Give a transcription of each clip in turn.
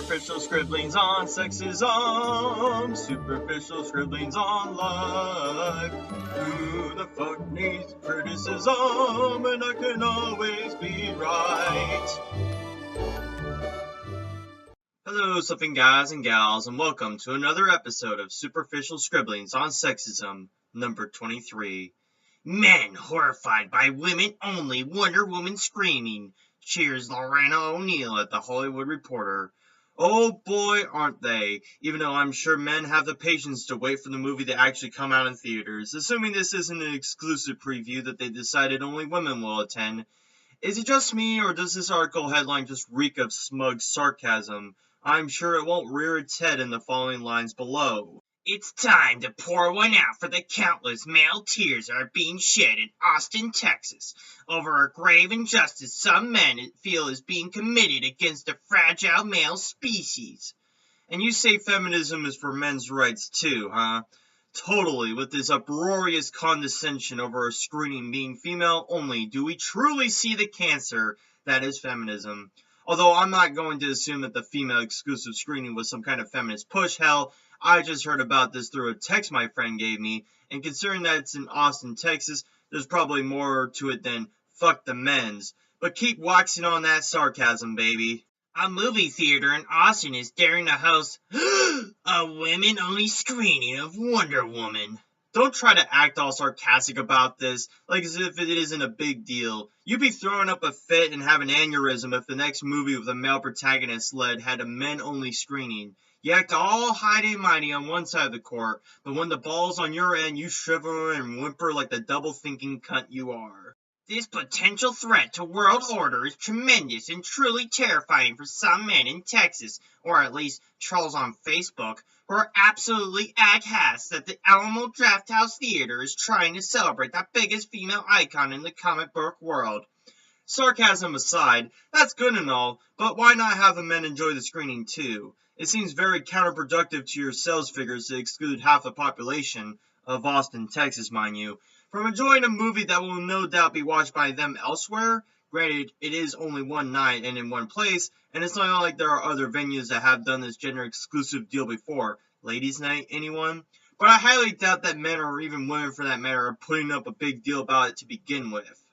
Superficial scribblings on sexism. Superficial scribblings on life. Who the fuck needs criticism? And I can always be right. Hello, something guys and gals, and welcome to another episode of Superficial Scribblings on Sexism, number 23. Men horrified by women-only Wonder Woman screaming. Cheers, Lorena O'Neill at the Hollywood Reporter. Oh boy, aren't they, even though I'm sure men have the patience to wait for the movie to actually come out in theaters, assuming this isn't an exclusive preview that they decided only women will attend. Is it just me, or does this article headline just reek of smug sarcasm? I'm sure it won't rear its head in the following lines below. It's time to pour one out for the countless male tears that are being shed in Austin, Texas, over a grave injustice some men feel is being committed against the fragile male species. And you say feminism is for men's rights too, huh? Totally, with this uproarious condescension over a screening being female only, do we truly see the cancer that is feminism? Although I'm not going to assume that the female exclusive screening was some kind of feminist push. Hell, I just heard about this through a text my friend gave me, and considering that it's in Austin, Texas, there's probably more to it than fuck the men's. But keep waxing on that sarcasm, baby. A movie theater in Austin is daring to host a women-only screening of Wonder Woman. Don't try to act all sarcastic about this, like as if it isn't a big deal. You'd be throwing up a fit and have an aneurysm if the next movie with a male protagonist led had a men-only screening. You act all high and mighty on one side of the court, but when the ball's on your end, you shiver and whimper like the double-thinking cunt you are. This potential threat to world order is tremendous and truly terrifying for some men in Texas, or at least trolls on Facebook, who are absolutely aghast that the Alamo Drafthouse Theater is trying to celebrate the biggest female icon in the comic book world. Sarcasm aside, that's good and all, but why not have the men enjoy the screening too? It seems very counterproductive to your sales figures to exclude half the population of Austin, Texas, mind you, from enjoying a movie that will no doubt be watched by them elsewhere. Granted, it is only one night and in one place, and it's not like there are other venues that have done this gender-exclusive deal before. Ladies' night, anyone? But I highly doubt that men, or even women for that matter, are putting up a big deal about it to begin with.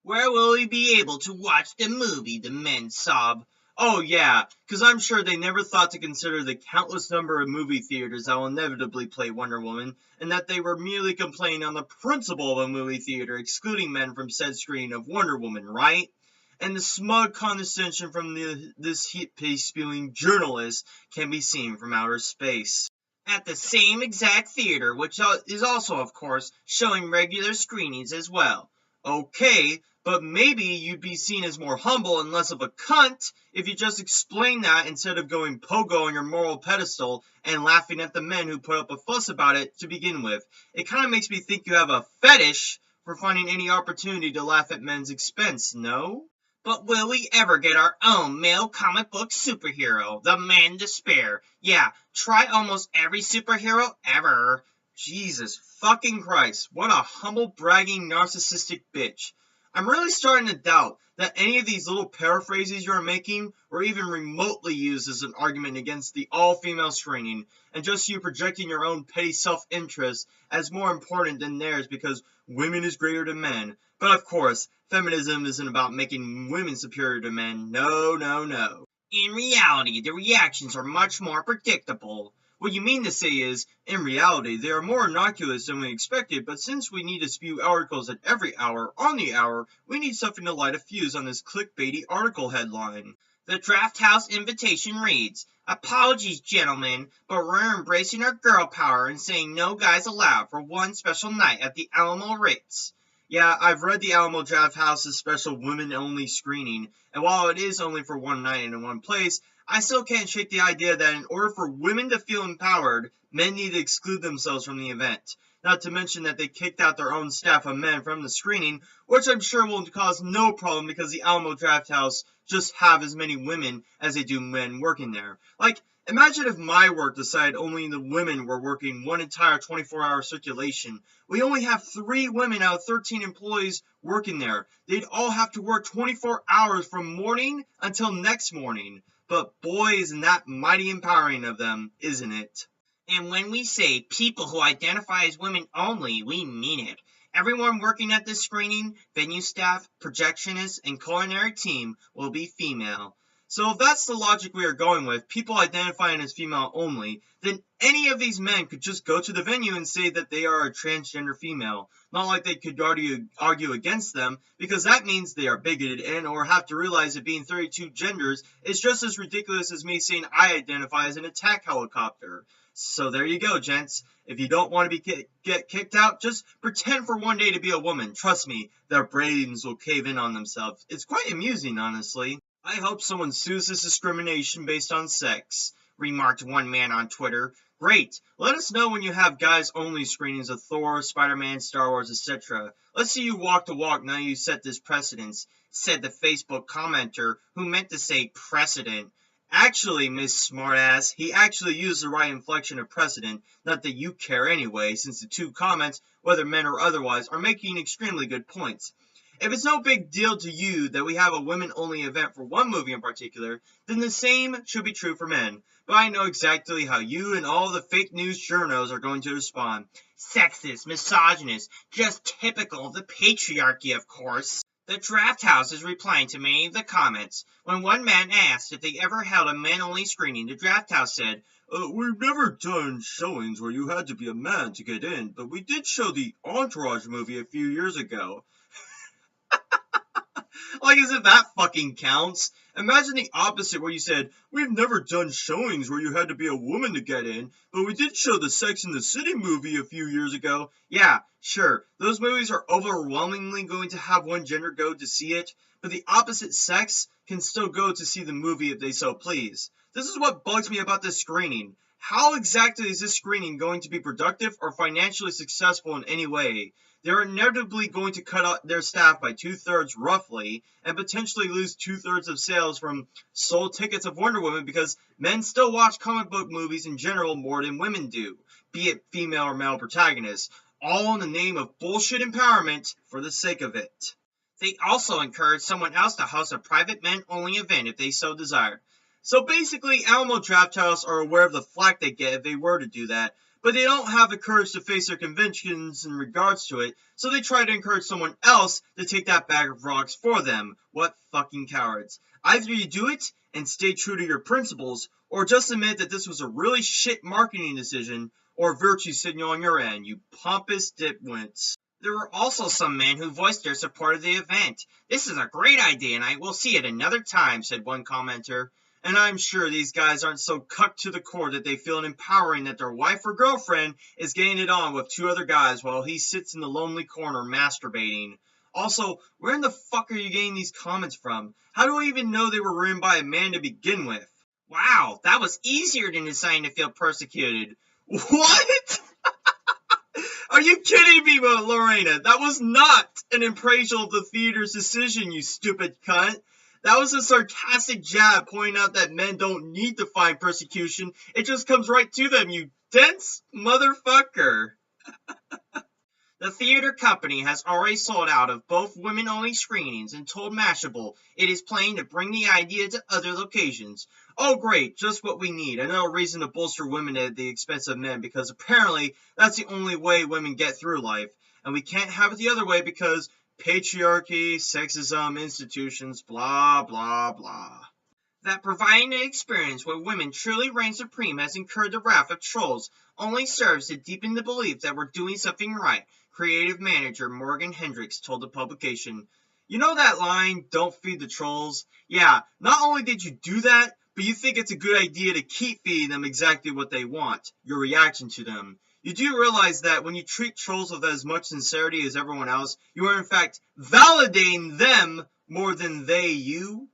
Where will we be able to watch the movie? The men sob. Oh yeah, because I'm sure they never thought to consider the countless number of movie theaters that will inevitably play Wonder Woman, and that they were merely complaining on the principle of a movie theater excluding men from said screening of Wonder Woman, right? And the smug condescension from this hit-piece-spewing journalist can be seen from outer space. At the same exact theater, which is also, of course, showing regular screenings as well. Okay, but maybe you'd be seen as more humble and less of a cunt if you just explain that instead of going pogo on your moral pedestal and laughing at the men who put up a fuss about it to begin with. It kind of makes me think you have a fetish for finding any opportunity to laugh at men's expense, no? But will we ever get our own male comic book superhero, the Man to Spare? Yeah, try almost every superhero ever. Jesus fucking Christ, what a humble, bragging, narcissistic bitch. I'm really starting to doubt that any of these little paraphrases you're making were even remotely used as an argument against the all-female screening, and just you projecting your own petty self-interest as more important than theirs because women is greater than men. But of course, feminism isn't about making women superior to men. No, no, no. In reality, the reactions are much more predictable. What you mean to say is, in reality, they are more innocuous than we expected, but since we need to spew articles at every hour, on the hour, we need something to light a fuse on this clickbaity article headline. The Drafthouse invitation reads, "Apologies, gentlemen, but we're embracing our girl power and saying no guys allowed for one special night at the Alamo Ritz." Yeah, I've read the Alamo Drafthouse's special women-only screening, and while it is only for one night and in one place, I still can't shake the idea that in order for women to feel empowered, men need to exclude themselves from the event. Not to mention that they kicked out their own staff of men from the screening, which I'm sure will cause no problem because the Alamo Drafthouse just have as many women as they do men working there. Like, imagine if my work decided only the women were working one entire 24-hour circulation. We only have 3 women out of 13 employees working there. They'd all have to work 24 hours from morning until next morning. but boy, isn't that mighty empowering of them, isn't it? And when we say people who identify as women only, we mean it. Everyone working at this screening, venue staff, projectionist, and culinary team will be female. So if that's the logic we are going with, people identifying as female only, then any of these men could just go to the venue and say that they are a transgender female. Not like they could argue against them, because that means they are bigoted and or have to realize that being 32 genders is just as ridiculous as me saying I identify as an attack helicopter. So there you go, gents. If you don't want to get kicked out, just pretend for one day to be a woman. Trust me, their brains will cave in on themselves. It's quite amusing, honestly. I hope someone sues this discrimination based on sex, remarked one man on Twitter. Great. Let us know when you have guys-only screenings of Thor, Spider-Man, Star Wars, etc. Let's see you walk the walk now you set this precedence, said the Facebook commenter, who meant to say precedent. Actually, Miss Smartass, he actually used the right inflection of precedent, not that you care anyway, since the two comments, whether men or otherwise, are making extremely good points. If it's no big deal to you that we have a women-only event for one movie in particular, then the same should be true for men. But I know exactly how you and all the fake news journos are going to respond. Sexist, misogynist, just typical of the patriarchy, of course. The Draft House is replying to many of the comments. When one man asked if they ever held a men-only screening, the Draft House said, "We've never done showings where you had to be a man to get in, but we did show the Entourage movie a few years ago." Like, as if that fucking counts. Imagine the opposite where you said, "We've never done showings where you had to be a woman to get in, but we did show the Sex and the City movie a few years ago." Yeah, sure, those movies are overwhelmingly going to have one gender go to see it, but the opposite sex can still go to see the movie if they so please. This is what bugs me about this screening. How exactly is this screening going to be productive or financially successful in any way? They're inevitably going to cut out their staff by 2/3 roughly, and potentially lose 2/3 of sales from sold tickets of Wonder Woman because men still watch comic book movies in general more than women do, be it female or male protagonists, all in the name of bullshit empowerment for the sake of it. They also encourage someone else to host a private men-only event if they so desire. So basically, Alamo Drafthouse are aware of the flack they get if they were to do that, but they don't have the courage to face their convictions in regards to it, so they try to encourage someone else to take that bag of rocks for them. What fucking cowards. Either you do it and stay true to your principles, or just admit that this was a really shit marketing decision, or virtue signal on your end, you pompous dipwits. There were also some men who voiced their support of the event. "This is a great idea and I will see it another time," said one commenter. And I'm sure these guys aren't so cucked to the core that they feel it empowering that their wife or girlfriend is getting it on with two other guys while he sits in the lonely corner masturbating. Also, where in the fuck are you getting these comments from? How do I even know they were written by a man to begin with? Wow, that was easier than deciding to feel persecuted. What? Are you kidding me, Lorena? That was not an appraisal of the theater's decision, you stupid cunt. That was a sarcastic jab pointing out that men don't need to find persecution. It just comes right to them, you dense motherfucker. The theater company has already sold out of both women-only screenings and told Mashable it is planning to bring the idea to other locations. Oh great, just what we need. Another reason to bolster women at the expense of men, because apparently that's the only way women get through life. And we can't have it the other way because patriarchy, sexism, institutions, blah, blah, blah. That providing an experience where women truly reign supreme has incurred the wrath of trolls only serves to deepen the belief that we're doing something right, creative manager Morgan Hendricks told the publication. You know that line, "Don't feed the trolls"? Yeah, not only did you do that, but you think it's a good idea to keep feeding them exactly what they want, your reaction to them. You do realize that when you treat trolls with as much sincerity as everyone else, you are in fact validating them more than they you?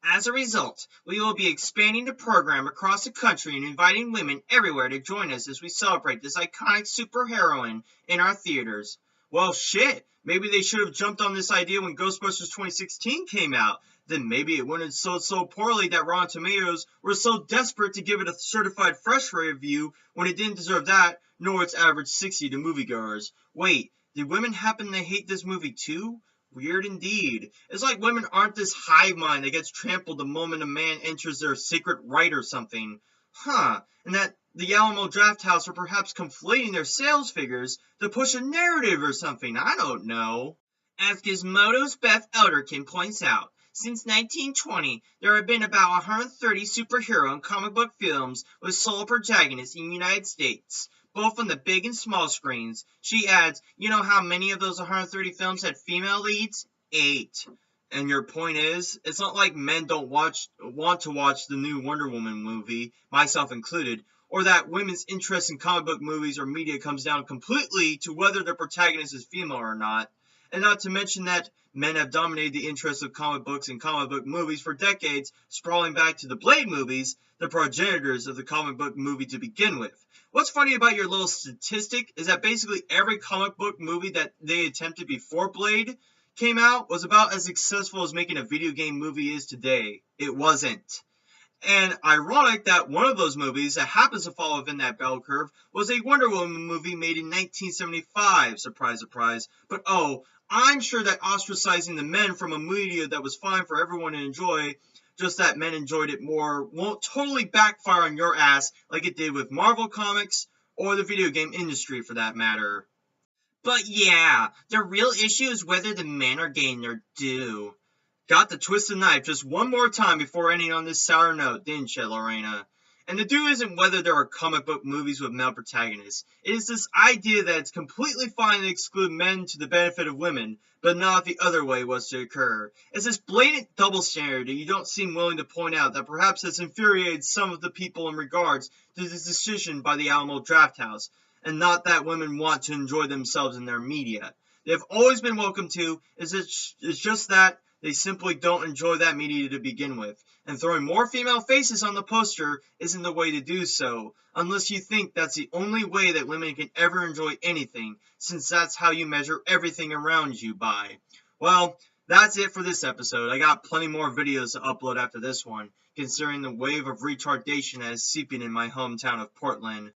As a result, we will be expanding the program across the country and inviting women everywhere to join us as we celebrate this iconic superheroine in our theaters. Well, shit, maybe they should have jumped on this idea when Ghostbusters 2016 came out. Then maybe it wouldn't have sold so poorly that Rotten Tomatoes were so desperate to give it a certified fresh review when it didn't deserve that, nor its average 60 to moviegoers. Wait, did women happen to hate this movie too? Weird indeed. It's like women aren't this hive mind that gets trampled the moment a man enters their sacred right or something. Huh. And that the Alamo Drafthouse are perhaps conflating their sales figures to push a narrative or something. I don't know. As Gizmodo's Beth Elderkin points out, since 1920, there have been about 130 superhero and comic book films with sole protagonists in the United States, both on the big and small screens. She adds, you know how many of those 130 films had female leads? 8. And your point is, it's not like men don't want to watch the new Wonder Woman movie, myself included, or that women's interest in comic book movies or media comes down completely to whether the protagonist is female or not. And not to mention that men have dominated the interest of comic books and comic book movies for decades, sprawling back to the Blade movies, the progenitors of the comic book movie to begin with. What's funny about your little statistic is that basically every comic book movie that they attempted before Blade came out was about as successful as making a video game movie is today. It wasn't. And ironic that one of those movies that happens to fall within that bell curve was a Wonder Woman movie made in 1975. Surprise, surprise. But oh, I'm sure that ostracizing the men from a media that was fine for everyone to enjoy, just that men enjoyed it more, won't totally backfire on your ass like it did with Marvel Comics or the video game industry for that matter. But yeah, the real issue is whether the men are getting their due. Got to twist the knife just one more time before ending on this sour note, didn't you, Lorena? And the do isn't whether there are comic book movies with male protagonists. It is this idea that it's completely fine to exclude men to the benefit of women, but not if the other way was to occur. It's this blatant double standard that you don't seem willing to point out that perhaps has infuriated some of the people in regards to this decision by the Alamo Drafthouse, and not that women want to enjoy themselves in their media. They've always been welcome to, it's just that they simply don't enjoy that media to begin with, and throwing more female faces on the poster isn't the way to do so, unless you think that's the only way that women can ever enjoy anything, since that's how you measure everything around you by. Well, that's it for this episode. I got plenty more videos to upload after this one, considering the wave of retardation that is seeping in my hometown of Portland.